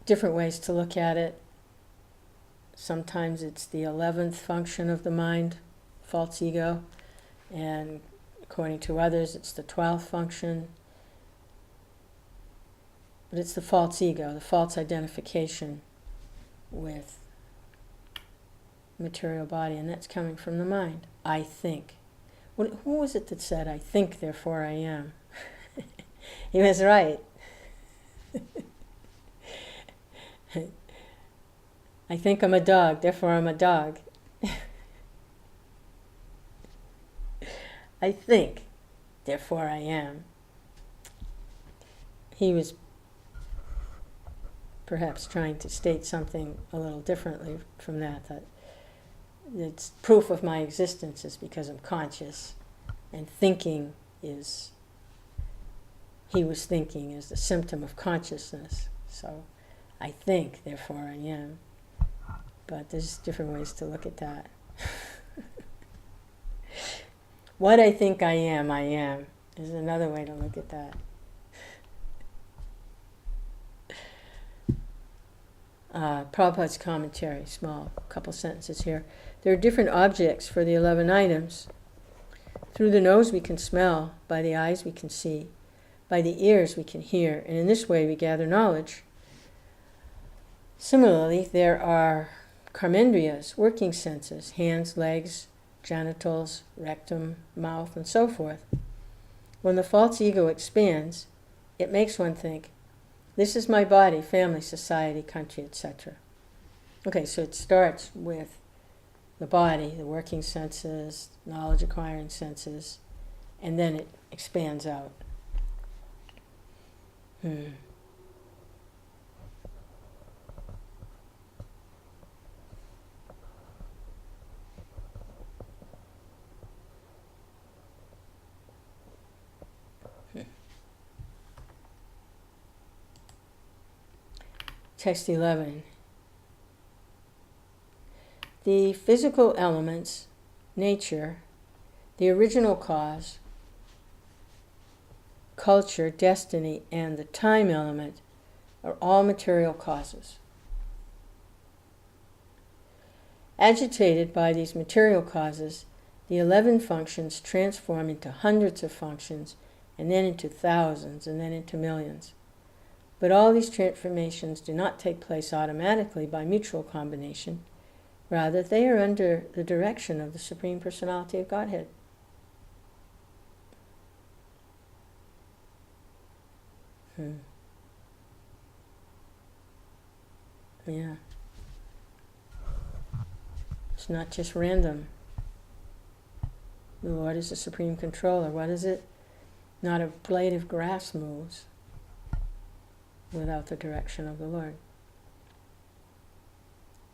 different ways to look at it. Sometimes it's the 11th function of the mind, false ego, and according to others it's the 12th function. But it's the false ego, the false identification with material body, and that's coming from the mind. I think. Who was it that said, I think, therefore I am? He was right. I think I'm a dog, therefore I'm a dog. I think, therefore I am. He was perhaps trying to state something a little differently from that it's proof of my existence is because I'm conscious, and thinking is, he was thinking is the symptom of consciousness. So I think, therefore I am. But there's different ways to look at that. What I think I am is another way to look at that. Prabhupada's commentary, small couple sentences here. There are different objects for the 11 items. Through the nose we can smell, by the eyes we can see, by the ears we can hear, and in this way we gather knowledge. Similarly, there are karmendriyas, working senses, hands, legs, genitals, rectum, mouth, and so forth. When the false ego expands, it makes one think, this is my body, family, society, country, etc. Okay, so it starts with the body, the working senses, knowledge-acquiring senses, and then it expands out. Text 11. The physical elements, nature, the original cause culture, destiny, and the time element are all material causes. Agitated by these material causes, the 11 functions transform into hundreds of functions, and then into thousands, and then into millions. But all these transformations do not take place automatically by mutual combination. Rather, they are under the direction of the Supreme Personality of Godhead. Yeah. It's not just random. The Lord is the supreme controller. What is it? Not a blade of grass moves without the direction of the Lord.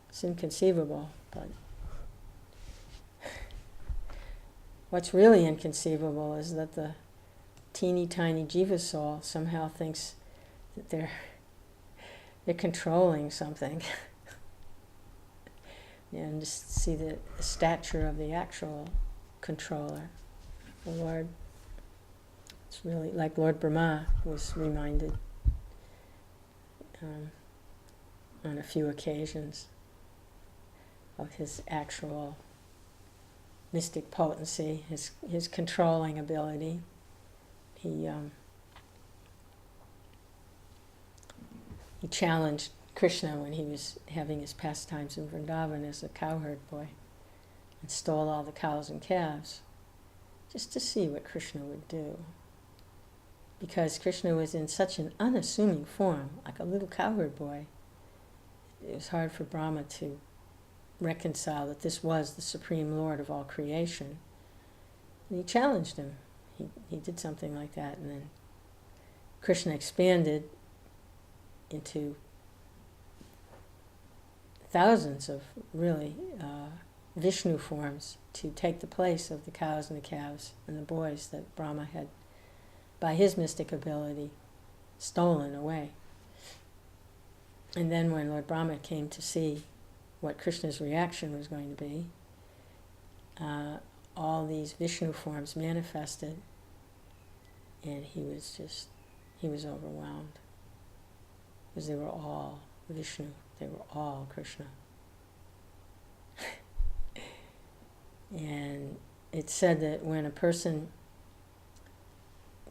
It's inconceivable, but what's really inconceivable is that the teeny tiny jiva soul somehow thinks that they're controlling something. And just see the stature of the actual controller, the Lord. It's really like Lord Brahma was reminded on a few occasions of his actual mystic potency, his controlling ability. He challenged Krishna when he was having his pastimes in Vrindavan as a cowherd boy, and stole all the cows and calves, just to see what Krishna would do. Because Krishna was in such an unassuming form, like a little cowherd boy, it was hard for Brahma to reconcile that this was the Supreme Lord of all creation. And he challenged him. He did something like that, and then Krishna expanded into thousands of really Vishnu forms to take the place of the cows and the calves and the boys that Brahma had, by his mystic ability, stolen away. And then when Lord Brahma came to see what Krishna's reaction was going to be, all these Vishnu forms manifested, and he was overwhelmed, because they were all Vishnu. They were all Krishna. And it's said that when a person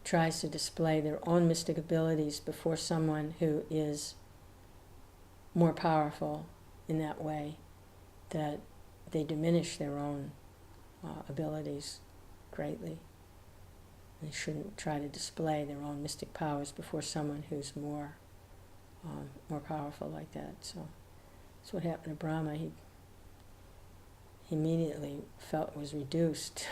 tries to display their own mystic abilities before someone who is more powerful in that way, that they diminish their own abilities greatly. They shouldn't try to display their own mystic powers before someone who's more powerful like that. So that's what happened to Brahma. He immediately felt was reduced.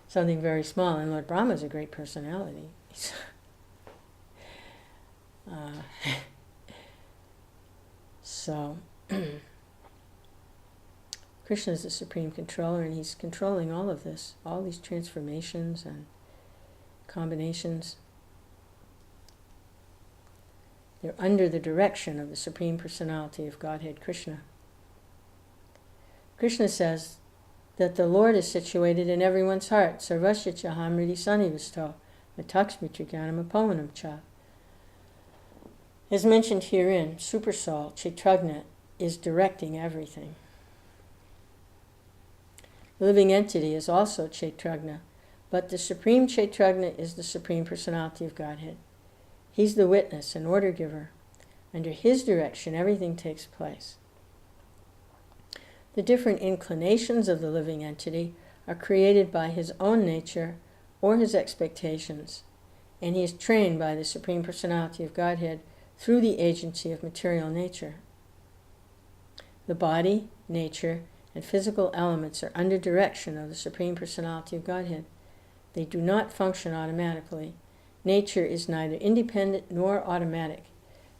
Something very small. And Lord Brahma's a great personality. So Krishna is the supreme controller, and he's controlling all of this, all these transformations and combinations. They're under the direction of the Supreme Personality of Godhead, Krishna. Krishna says that the Lord is situated in everyone's heart. Sarvasya chaham hridi sanivisto, mataksmitriganam apomanam cha. As mentioned herein, Supersoul, Chaitanya, is directing everything. The living entity is also Chaitanya, but the Supreme Chaitanya is the Supreme Personality of Godhead. He's the witness and order giver. Under his direction, everything takes place. The different inclinations of the living entity are created by his own nature or his expectations, and he is trained by the Supreme Personality of Godhead through the agency of material nature. The body, nature, and physical elements are under direction of the Supreme Personality of Godhead. They do not function automatically. Nature is neither independent nor automatic.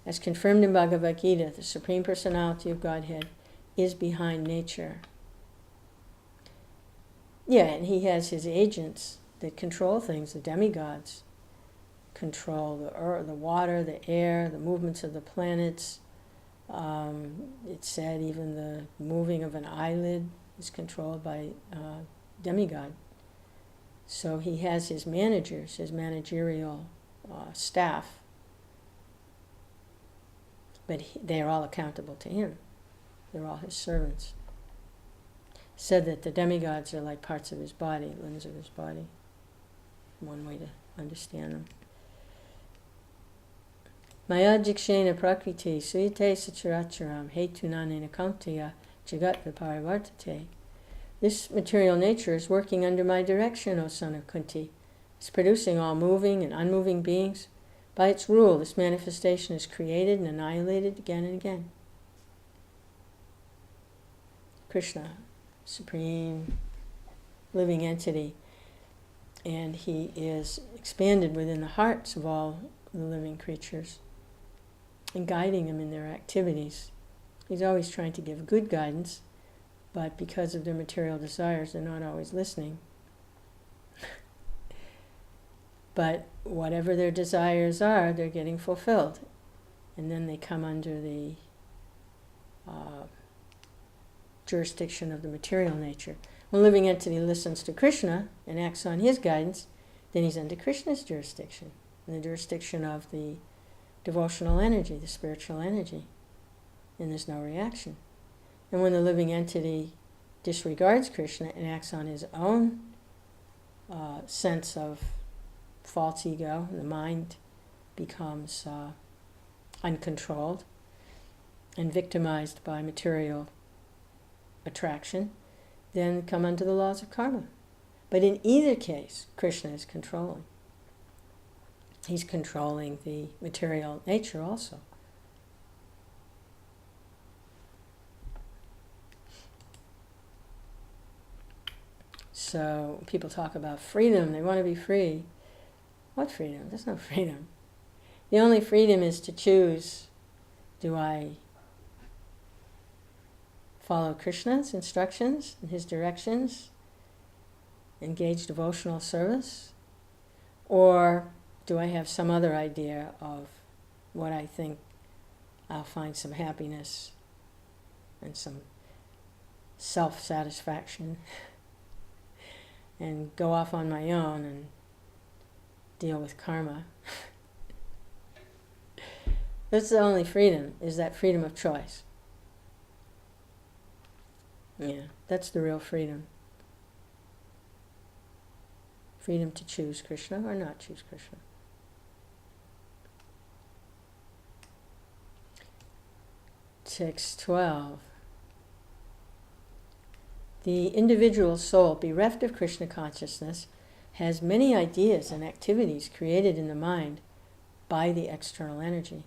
As confirmed in Bhagavad Gita, the Supreme Personality of Godhead is behind nature. Yeah, and he has his agents that control things. The demigods control the earth, the water, the air, the movements of the planets. It said even the moving of an eyelid is controlled by demigod. So he has his managers, his managerial staff, but they're all accountable to him. They're all his servants. Said that the demigods are like parts of his body, limbs of his body. One way to understand them. Maya jikshena prakriti suyate sacharacharam hetunanena kamtaya jagat viparivartate. This material nature is working under my direction, O son of Kunti. It's producing all moving and unmoving beings. By its rule, this manifestation is created and annihilated again and again. Krishna, supreme living entity, and he is expanded within the hearts of all the living creatures and guiding them in their activities. He's always trying to give good guidance, but because of their material desires, they're not always listening. But whatever their desires are, they're getting fulfilled. And then they come under the jurisdiction of the material nature. When a living entity listens to Krishna and acts on his guidance, then he's under Krishna's jurisdiction, in the jurisdiction of the devotional energy, the spiritual energy. And there's no reaction. And when the living entity disregards Krishna and acts on his own sense of false ego, the mind becomes uncontrolled and victimized by material attraction, then come under the laws of karma. But in either case, Krishna is controlling. He's controlling the material nature also. So people talk about freedom, they want to be free. What freedom? There's no freedom. The only freedom is to choose, do I follow Krishna's instructions and his directions, engage devotional service, or do I have some other idea of what I think I'll find some happiness and some self-satisfaction and go off on my own and deal with karma. That's the only freedom, is that freedom of choice. Yeah, that's the real freedom. Freedom to choose Krishna or not choose Krishna. Text 12. The individual soul bereft of Krishna consciousness has many ideas and activities created in the mind by the external energy.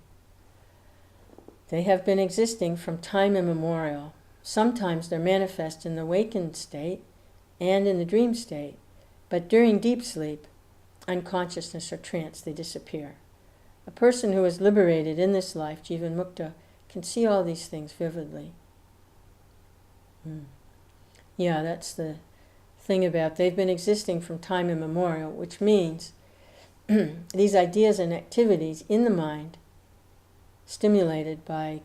They have been existing from time immemorial. Sometimes they're manifest in the awakened state and in the dream state, but during deep sleep, unconsciousness or trance, they disappear. A person who is liberated in this life, Jivan Mukta, can see all these things vividly. Yeah, that's the thing about they've been existing from time immemorial, which means these ideas and activities in the mind, stimulated by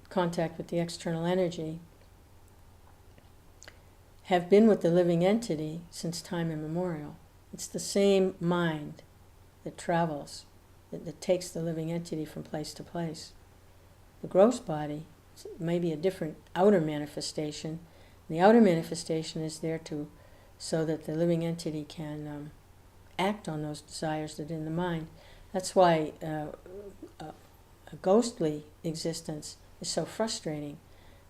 contact with the external energy, have been with the living entity since time immemorial. It's the same mind that travels, that takes the living entity from place to place. The gross body may be a different outer manifestation. The outer manifestation is there so that the living entity can act on those desires that are in the mind. That's why a ghostly existence is so frustrating,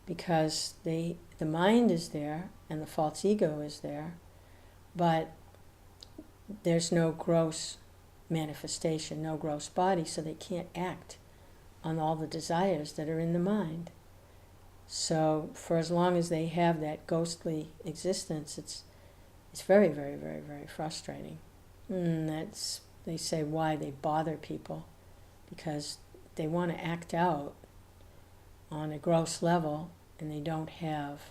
because the mind is there and the false ego is there, but there's no gross manifestation, no gross body, so they can't act on all the desires that are in the mind. So for as long as they have that ghostly existence, it's very, very, very, very frustrating. That's, they say, why they bother people, because they want to act out on a gross level, and they don't have,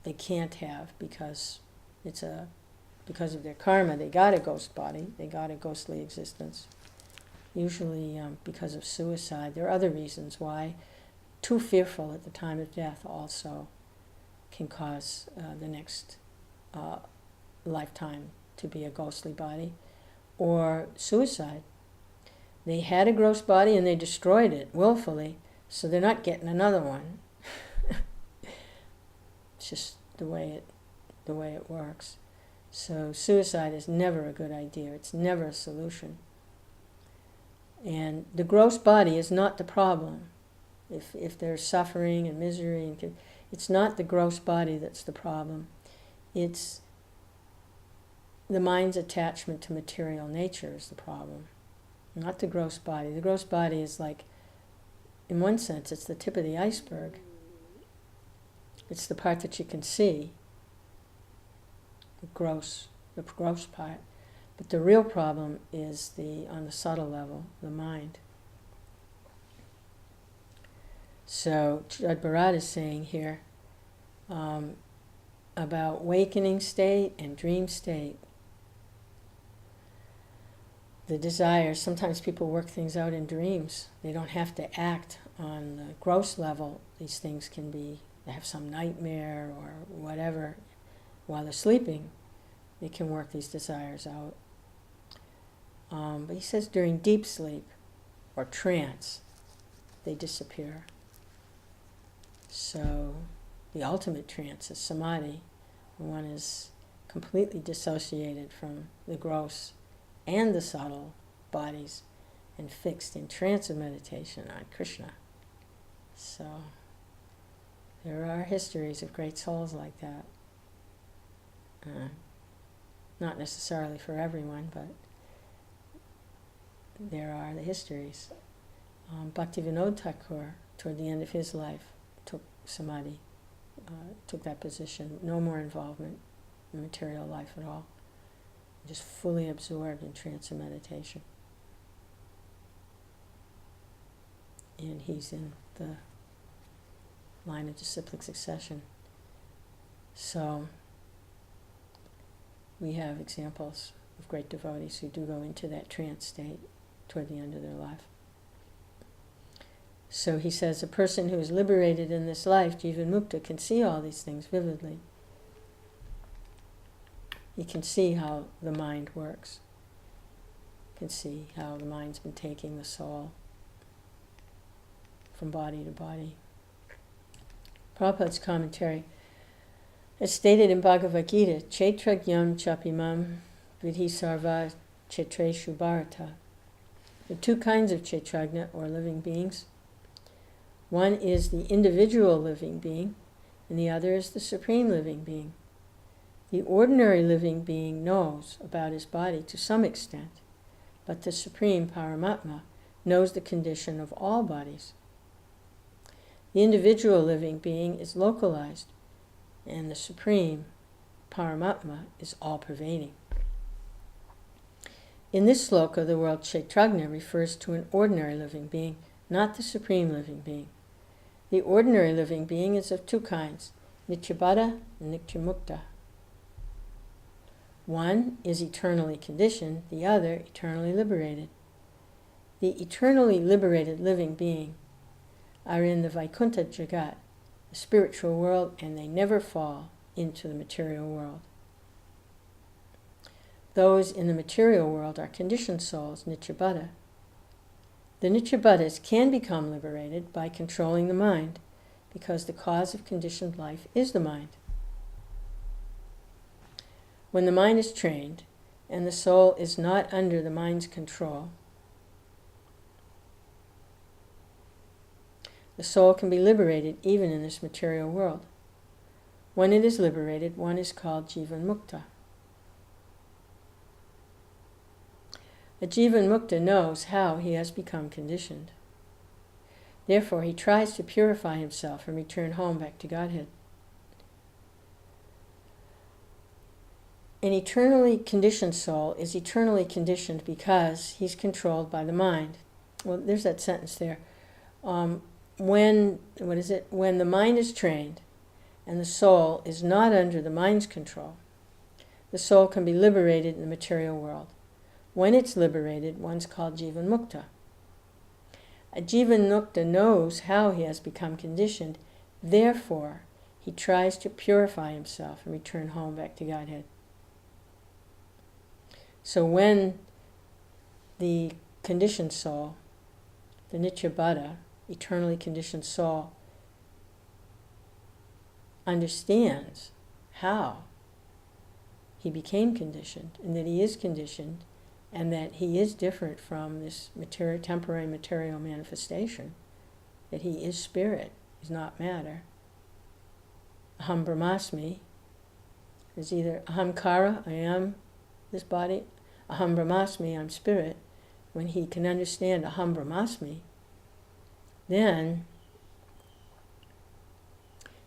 they can't have, because because of their karma, they got a ghost body, they got a ghostly existence. Usually because of suicide. There are other reasons why. Too fearful at the time of death also can cause the next lifetime to be a ghostly body, or suicide. They had a gross body and they destroyed it willfully, so they're not getting another one. It's just the way it works. So suicide is never a good idea. It's never a solution. And the gross body is not the problem. If there's suffering and misery, it's not the gross body that's the problem. It's the mind's attachment to material nature is the problem, not the gross body. The gross body is like, in one sense, it's the tip of the iceberg. It's the part that you can see, the gross part. But the real problem is on the subtle level, the mind. So Bhagavatam is saying here about wakening state and dream state. The desires, sometimes people work things out in dreams. They don't have to act on the gross level. These things can be, they have some nightmare or whatever. While they're sleeping, they can work these desires out. But he says during deep sleep or trance, they disappear. So the ultimate trance is samadhi. One is completely dissociated from the gross and the subtle bodies and fixed in trance of meditation on Krishna. So there are histories of great souls like that. Not necessarily for everyone, but there are the histories. Bhaktivinoda Thakur, toward the end of his life, took samadhi, took that position, no more involvement in material life at all, just fully absorbed in trance and meditation. And he's in the line of disciplic succession. So we have examples of great devotees who do go into that trance state toward the end of their life. So he says, a person who is liberated in this life, Jivan Mukta, can see all these things vividly. He can see how the mind works. He can see how the mind's been taking the soul from body to body. Prabhupada's commentary, as stated in Bhagavad Gita, Chetragyam chapimam vidhi sarva chetreshu bharata. There are two kinds of Chetragna, or living beings. One is the individual living being, and the other is the supreme living being. The ordinary living being knows about his body to some extent, but the supreme Paramatma knows the condition of all bodies. The individual living being is localized, and the supreme Paramatma is all-pervading. In this sloka, the word Chetragna refers to an ordinary living being, not the supreme living being. The ordinary living being is of two kinds, Nityabhada and Nityamukta. One is eternally conditioned, the other eternally liberated. The eternally liberated living being are in the Vaikuntha Jagat, the spiritual world, and they never fall into the material world. Those in the material world are conditioned souls, Nityabhada. The Nityabhadas can become liberated by controlling the mind, because the cause of conditioned life is the mind. When the mind is trained, and the soul is not under the mind's control, the soul can be liberated even in this material world. When it is liberated, one is called Jivan Mukta. A Jivan Mukta knows how he has become conditioned. Therefore, he tries to purify himself and return home back to Godhead. An eternally conditioned soul is eternally conditioned because he's controlled by the mind. Well, there's that sentence there. When the mind is trained and the soul is not under the mind's control, the soul can be liberated in the material world. When it's liberated, one's called Jivan Mukta. A Jivan Mukta knows how he has become conditioned, therefore he tries to purify himself and return home back to Godhead. So when the conditioned soul, the Nityabhada, eternally conditioned soul, understands how he became conditioned, and that he is conditioned, and that he is different from this temporary material manifestation, that he is spirit, is not matter. Aham Brahmasmi is either Ahamkara, I am this body, Aham Brahmasmi, I'm spirit. When he can understand Aham Brahmasmi, then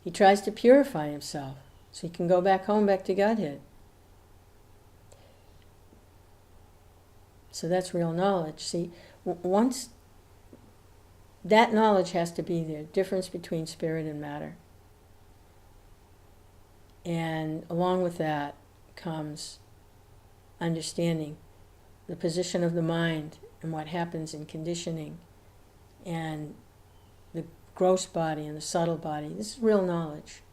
he tries to purify himself so he can go back home, back to Godhead. So that's real knowledge. See, once that knowledge has to be there, difference between spirit and matter. And along with that comes understanding the position of the mind and what happens in conditioning and the gross body and the subtle body. This is real knowledge.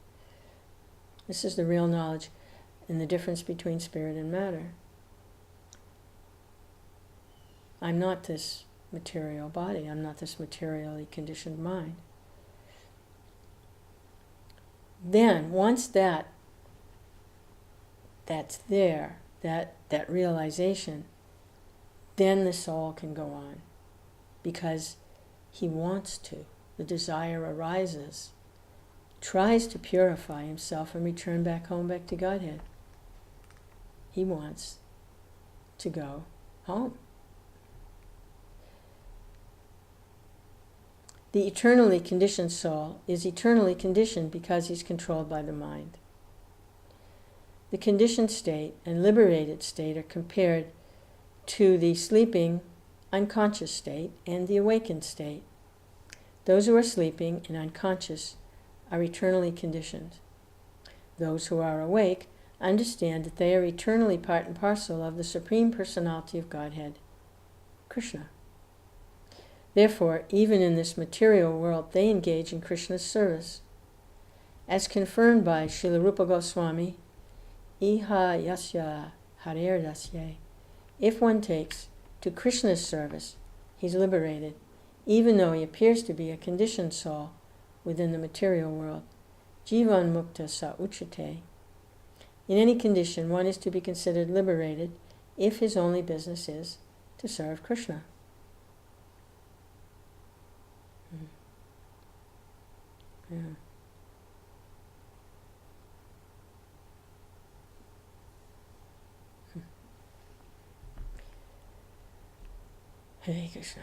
This is the real knowledge and the difference between spirit and matter. I'm not this material body. I'm not this materially conditioned mind. Then, once that's there, that realization, then the soul can go on, because he wants to. The desire arises, tries to purify himself and return back home, back to Godhead. He wants to go home. The eternally conditioned soul is eternally conditioned because he's controlled by the mind. The conditioned state and liberated state are compared to the sleeping, unconscious state and the awakened state. Those who are sleeping and unconscious are eternally conditioned. Those who are awake understand that they are eternally part and parcel of the Supreme Personality of Godhead, Krishna. Therefore, even in this material world, they engage in Krishna's service. As confirmed by Srila Rupa Goswami, Iha yasya harer dasye. If one takes to Krishna's service, he's liberated, even though he appears to be a conditioned soul within the material world. Jivan mukta sa uchate. In any condition, one is to be considered liberated if his only business is to serve Krishna. Yeah. Hare Krishna.